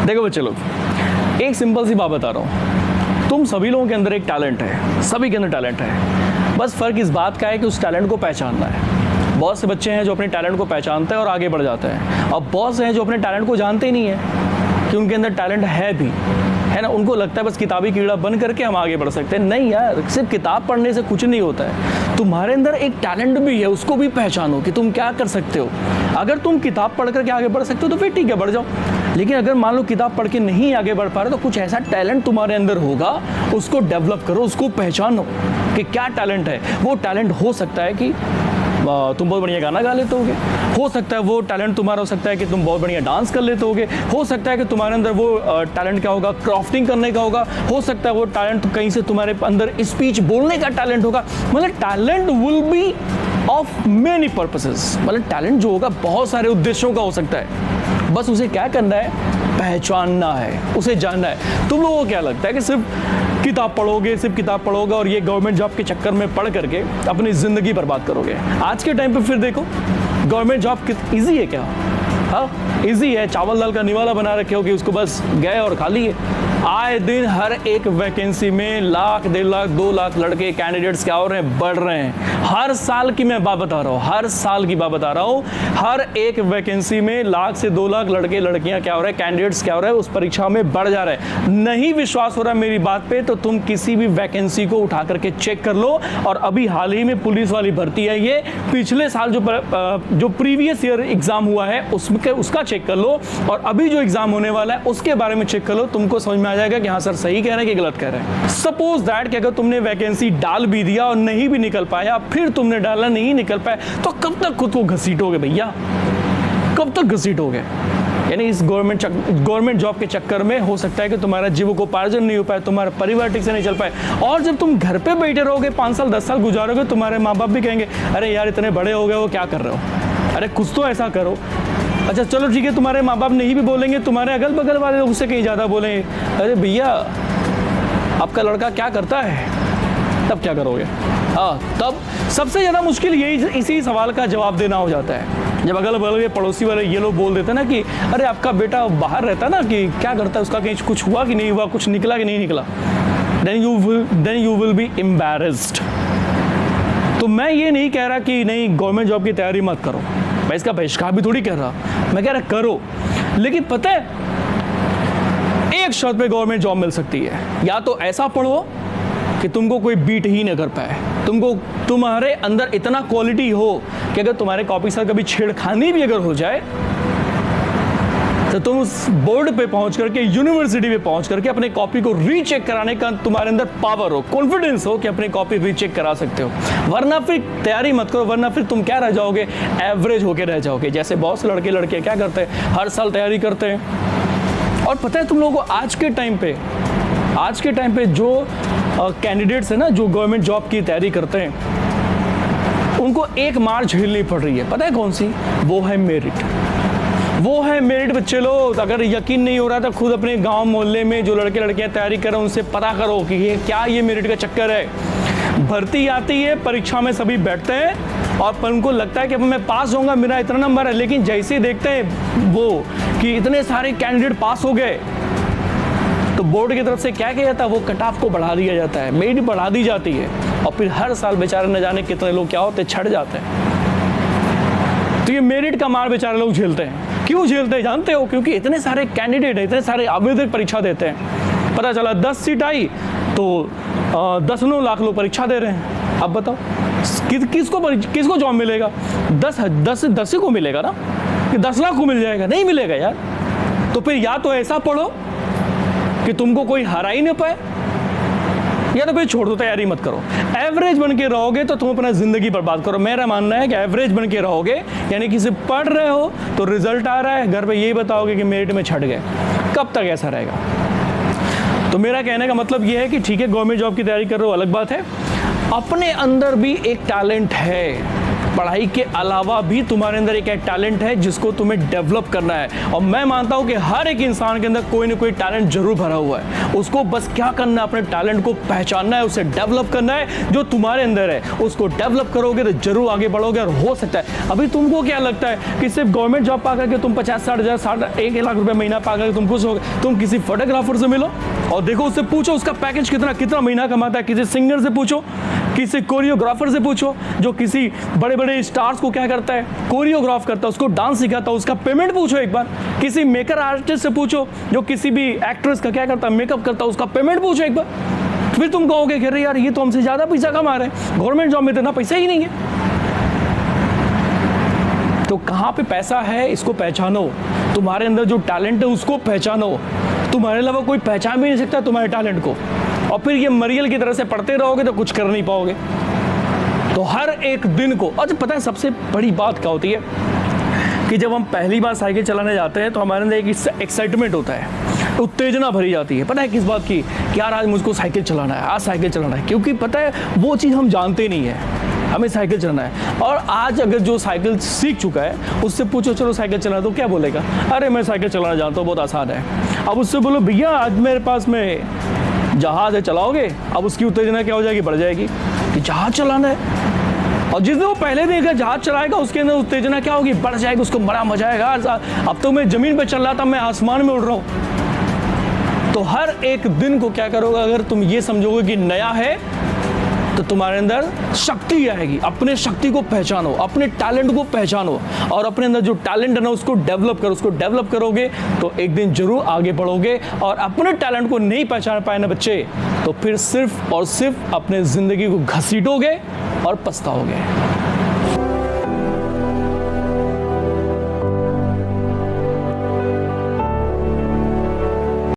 देखो बच्चे लोग, एक सिंपल सी बात बता रहा हूँ, तुम सभी लोगों के अंदर एक टैलेंट है, सभी के अंदर टैलेंट है। बस फ़र्क इस बात का है कि उस टैलेंट को पहचानना है। बहुत से बच्चे हैं जो अपने टैलेंट को पहचानते हैं और आगे बढ़ जाते हैं, और बहुत से हैं जो अपने टैलेंट को जानते ही नहीं है कि उनके अंदर टैलेंट है भी, है ना। उनको लगता है बस किताबी कीड़ा बन करके हम आगे बढ़ सकते हैं। नहीं यार, सिर्फ किताब पढ़ने से कुछ नहीं होता है। तुम्हारे अंदर एक टैलेंट भी है, उसको भी पहचानो कि तुम क्या कर सकते हो। अगर तुम किताब पढ़ करके आगे बढ़ सकते हो तो फिर ठीक है, बढ़ जाओ। लेकिन अगर मान लो किताब पढ़ के नहीं आगे बढ़ पा रहे तो कुछ ऐसा टैलेंट तुम्हारे अंदर होगा, उसको डेवलप करो, उसको पहचानो कि क्या टैलेंट है। वो टैलेंट हो सकता है कि तुम बहुत बढ़िया गाना गा लेते होगे, हो सकता है वो टैलेंट तुम्हारा हो सकता है कि तुम बहुत बढ़िया डांस कर लेते होगे, हो सकता है कि तुम्हारे अंदर वो टैलेंट क्या होगा, क्राफ्टिंग करने का होगा, हो सकता है वो टैलेंट कहीं से तुम्हारे अंदर स्पीच बोलने का टैलेंट होगा। मतलब talent will be of many purposes. मतलब टैलेंट जो होगा बहुत सारे उद्देश्यों का हो सकता है, बस उसे क्या करना है, पहचानना है, उसे जानना है। तुम लोगों को क्या लगता है कि सिर्फ किताब पढ़ोगे और ये गवर्नमेंट जॉब के चक्कर में पढ़ करके अपनी ज़िंदगी बर्बाद करोगे? आज के टाइम पे फिर देखो, गवर्नमेंट जॉब ईजी है क्या? हाँ, ईजी है। चावल दाल का निवाला बना रखे हो कि उसको बस गए और खा लिए। आए दिन हर एक वैकेंसी में 1 लाख, 1.5 लाख, 2 लाख लड़के कैंडिडेट्स क्या हो रहे हैं, बढ़ रहे हैं। हर साल की मैं बात बता रहा हूँ, हर साल की बात बता रहा हूँ। हर एक वैकेंसी में 1 लाख से 2 लाख लड़के लड़कियां क्या हो रहे हैं, कैंडिडेट्स क्या हो रहे हैं, उस परीक्षा में बढ़ जा रहे हैं। नहीं विश्वास हो रहा मेरी बात पे तो तुम किसी भी वैकेंसी को उठा करके चेक कर लो। और अभी हाल ही में पुलिस वाली भर्ती है, ये पिछले साल जो प्रीवियस ईयर एग्जाम हुआ है उसका चेक कर लो, और अभी जो एग्जाम होने वाला है उसके बारे में चेक कर लो। तुमको समझ में आ जाएगा कि हाँ सर सही कह रहे हैं कि गलत कह रहे हैं। सपोज दैट कि अगर तुमने वैकेंसी डाल भी दिया और नहीं भी निकल पाया, फिर तुमने डाला नहीं निकल पाया, तो कब तक खुद को घसीटोगे भैया, कब तक घसीटोगे? यानी इस गवर्नमेंट जॉब के चक्कर में हो सकता है कि तुम्हारा जीविकोपार्जन नहीं हो पाए, तुम्हारा परिवार ठीक से नहीं चल पाए, और जब तुम घर पे बैठे रहोगे 5 साल 10 साल गुजारोगे, तुम्हारे माँ बाप भी कहेंगे अरे यार इतने बड़े हो गए हो, क्या कर रहे हो, अरे कुछ तो ऐसा करो। अच्छा चलो ठीक है, तुम्हारे माँ बाप नहीं भी बोलेंगे, तुम्हारे अगल बगल वाले लोग उससे कहीं ज़्यादा बोलेंगे, अरे भैया आपका लड़का क्या करता है, तब क्या करोगे? हाँ, तब सबसे ज़्यादा मुश्किल यही इसी सवाल का जवाब देना हो जाता है। जब अगल बगल के पड़ोसी वाले ये लोग बोल देते हैं ना कि अरे आपका बेटा बाहर रहता है ना, कि क्या करता है, उसका कहीं कुछ हुआ कि नहीं हुआ, कुछ निकला कि नहीं निकला, then you will be embarrassed. तो मैं ये नहीं कह रहा कि नहीं गवर्नमेंट जॉब की तैयारी मत करो, मैं इसका बहिष्कार भी थोड़ी कर रहा, मैं कह रहा करो, लेकिन पता है एक शर्त पे गवर्नमेंट जॉब मिल सकती है। या तो ऐसा पढ़ो कि तुमको कोई बीट ही न कर पाए, तुम्हारे अंदर इतना क्वालिटी हो कि अगर तुम्हारे कॉपी सर कभी छेड़खानी भी अगर हो जाए तो तुम उस बोर्ड पे पहुंच करके, यूनिवर्सिटी पे पहुंच करके अपने कॉपी को रीचेक कराने का तुम्हारे अंदर पावर हो, कॉन्फिडेंस हो कि अपनी कॉपी रीचेक करा सकते हो। वरना फिर तैयारी मत करो, वरना फिर तुम क्या रह जाओगे, एवरेज होके रह जाओगे। जैसे बहुत से लड़के लड़के क्या करते हैं, हर साल तैयारी करते हैं, और पता है तुम लोगों को आज के टाइम पे जो कैंडिडेट्स है ना, जो गवर्नमेंट जॉब की तैयारी करते हैं, उनको एक मार झेलनी पड़ रही है। पता है कौन सी? वो है मेरिट बच्चे लोग। अगर यकीन नहीं हो रहा तो खुद अपने गांव मोहल्ले में जो लड़के लड़कियां तैयारी कर रहे हैं उनसे पता करो कि ये मेरिट का चक्कर है। भर्ती आती है, परीक्षा में सभी बैठते हैं और उनको लगता है कि अब मैं पास होऊंगा, मेरा इतना नंबर है, लेकिन जैसे ही देखते हैं वो कि इतने सारे कैंडिडेट पास हो गए तो बोर्ड की तरफ से क्या किया जाता है, वो कट ऑफ को बढ़ा दिया जाता है, मेरिट बढ़ा दी जाती है, और फिर हर साल बेचारे न जाने कितने लोग क्या होते छट जाते हैं। तो ये मेरिट का मार बेचारे लोग झेलते हैं। क्यों झेलते हैं जानते हो? क्योंकि इतने सारे कैंडिडेट हैं, इतने सारे आवेदक परीक्षा देते हैं। पता चला 10 सीट आई तो 10 लाख लोग परीक्षा दे रहे हैं। अब बताओ किसको जॉब मिलेगा? 10 को मिलेगा ना, कि 10 लाख को मिल जाएगा? नहीं मिलेगा यार। तो फिर या तो ऐसा पढ़ो कि तुमको कोई हरा ही नहीं पाए, या तो फिर छोड़ दो, तैयारी मत करो। एवरेज बन के रहोगे तो तुम अपना जिंदगी बर्बाद करो। मेरा मानना है कि एवरेज बन के रहोगे, यानी कि सिर्फ पढ़ रहे हो तो रिजल्ट आ रहा है, घर पे यही बताओगे कि मेरिट में छट गए, कब तक ऐसा रहेगा? तो मेरा कहने का मतलब ये है कि ठीक है गवर्नमेंट जॉब की तैयारी कर रहे हो, अलग बात है, अपने अंदर भी एक टैलेंट है, पढ़ाई के अलावा भी तुम्हारे अंदर एक टैलेंट है जिसको तुम्हें डेवलप करना है। और मैं मानता हूं कि हर एक इंसान के अंदर कोई ना कोई टैलेंट जरूर भरा हुआ है, उसको बस क्या करना है, अपने टैलेंट को पहचानना है, उसे डेवलप करना है। जो तुम्हारे अंदर है उसको डेवलप करोगे तो जरूर आगे बढ़ोगे। और हो सकता है, अभी तुमको क्या लगता है कि सिर्फ गवर्नमेंट जॉब पा करके तुम 50-60 हज़ार 1 लाख रुपए महीना पा करके तुम खुश हो? तुम किसी फोटोग्राफर से मिलो और देखो, उससे पूछो उसका पैकेज कितना महीना कमाता है। किसी सिंगर से पूछो, किसी कोरियोग्राफर से पूछो जो किसी बड़े बड़े स्टार्स को क्या करता है, कोरियोग्राफ करता है, उसको डांस सिखाता है, उसका पेमेंट पूछो एक बार। किसी मेकअप आर्टिस्ट से पूछो जो किसी भी एक्ट्रेस का क्या करता है, मेकअप करता है, उसका पेमेंट पूछो एक बार। फिर तुम कहोगे कि अरे यार ये तो हमसे ज्यादा पैसा कमा रहे हैं, गवर्नमेंट जॉब में इतना पैसा ही नहीं है। तो कहाँ पे पैसा है इसको पहचानो, तुम्हारे अंदर जो टैलेंट है उसको पहचानो। तुम्हारे अलावा कोई पहचान भी नहीं सकता तुम्हारे टैलेंट को। और फिर ये मरियल की तरह से पढ़ते रहोगे तो कुछ कर नहीं पाओगे। तो हर एक दिन को, अच्छा पता है सबसे बड़ी बात क्या होती है कि जब हम पहली बार साइकिल चलाने जाते हैं तो हमारे अंदर एक एक्साइटमेंट होता है, उत्तेजना भरी जाती है। पता है किस बात की? कि यार आज मुझको साइकिल चलाना है, आज साइकिल चलाना है। क्योंकि पता है वो चीज़ हम जानते नहीं है, हमें साइकिल चलाना है। और आज अगर जो साइकिल सीख चुका है उससे पूछो चलो साइकिल चलाना, तो क्या बोलेगा? अरे मैं साइकिल चलाना जानता हूँ, बहुत आसान है। अब उससे बोलो भैया आज मेरे पास में जहाज़ है, चलाओगे? अब उसकी उत्तेजना क्या हो जाएगी? बढ़ जाएगी कि जहाज़ चलाना है। और जिस दिन वो पहले दिन जहाज चलाएगा उसके अंदर उत्तेजना क्या होगी? बढ़ जाएगी, उसको बड़ा मजा आएगा। अब तो मैं जमीन पे चल रहा था, मैं आसमान में उड़ रहा हूँ। तो हर एक दिन को क्या करोगे, अगर तुम ये समझोगे कि नया है तो तुम्हारे अंदर शक्ति आएगी। अपने शक्ति को पहचानो, अपने टैलेंट को पहचानो और अपने अंदर जो टैलेंट है ना उसको डेवलप करो। उसको डेवलप करोगे तो एक दिन जरूर आगे बढ़ोगे। और अपने टैलेंट को नहीं पहचान पाए ना बच्चे, तो फिर सिर्फ और सिर्फ अपने जिंदगी को घसीटोगे और पछताओगे।